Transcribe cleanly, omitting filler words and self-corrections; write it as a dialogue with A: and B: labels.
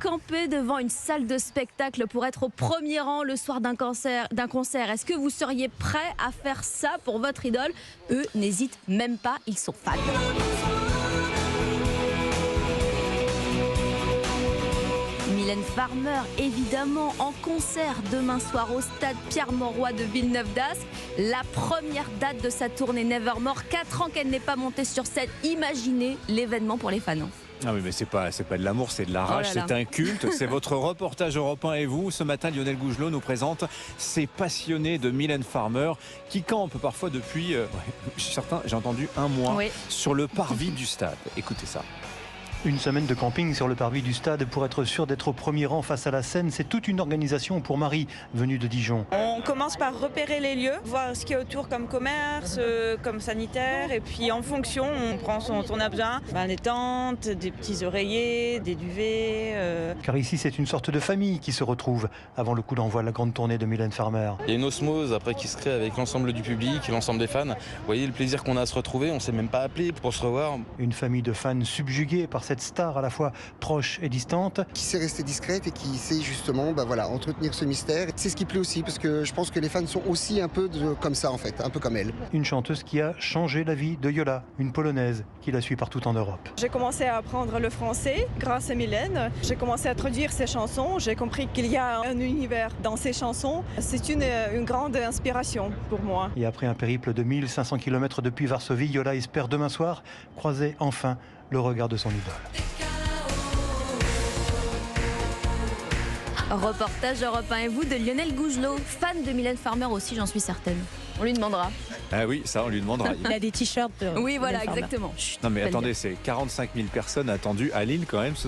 A: camper devant une salle de spectacle pour être au premier rang le soir d'un concert. Est-ce que vous seriez prêt à faire ça pour votre idole? Eux n'hésitent même pas, ils sont fans. Mylène Farmer, évidemment, en concert demain soir au stade Pierre-Mauroy de Villeneuve-d'Ascq. La première date de sa tournée Nevermore. 4 ans qu'elle n'est pas montée sur scène. Imaginez l'événement pour les fans.
B: Ah oui, mais c'est pas de l'amour, c'est de la rage, c'est un culte. C'est votre reportage Europe 1 et vous. Ce matin, Lionel Gougelot nous présente ces passionnés de Mylène Farmer qui campent parfois depuis, certains, j'ai entendu, un mois sur le parvis du stade. Écoutez ça.
C: Une semaine de camping sur le parvis du stade pour être sûr d'être au premier rang face à la scène. C'est toute une organisation pour Marie, venue de Dijon.
D: On commence par repérer les lieux, voir ce qu'il y a autour comme commerce, comme sanitaire. Et puis en fonction, on prend ce dont on a besoin. Des tentes, des petits oreillers, des duvets.
C: Car ici, c'est une sorte de famille qui se retrouve avant le coup d'envoi de la grande tournée de Mylène Farmer.
E: Il y a une osmose après qui se crée avec l'ensemble du public et l'ensemble des fans. Vous voyez le plaisir qu'on a à se retrouver. On ne s'est même pas appelé pour se revoir.
C: Une famille de fans subjugués par cette star à la fois proche et distante.
F: Qui sait rester discrète et qui sait justement entretenir ce mystère. C'est ce qui plaît aussi parce que je pense que les fans sont aussi un peu comme ça en fait, un peu comme elle.
C: Une chanteuse qui a changé la vie de Yola, une Polonaise qui la suit partout en Europe.
D: J'ai commencé à apprendre le français grâce à Mylène. J'ai commencé à traduire ses chansons. J'ai compris qu'il y a un univers dans ses chansons. C'est une grande inspiration pour moi.
C: Et après un périple de 1500 km depuis Varsovie, Yola espère demain soir croiser enfin le regard de son idole.
A: Reportage Europe 1 et vous de Lionel Gougelot, fan de Mylène Farmer aussi, j'en suis certaine. On lui demandera.
B: Ah oui, ça on lui demandera.
G: Il a des t-shirts.
A: Oui, voilà, exactement.
B: Non mais attendez, c'est 45 000 personnes attendues à Lille quand même ce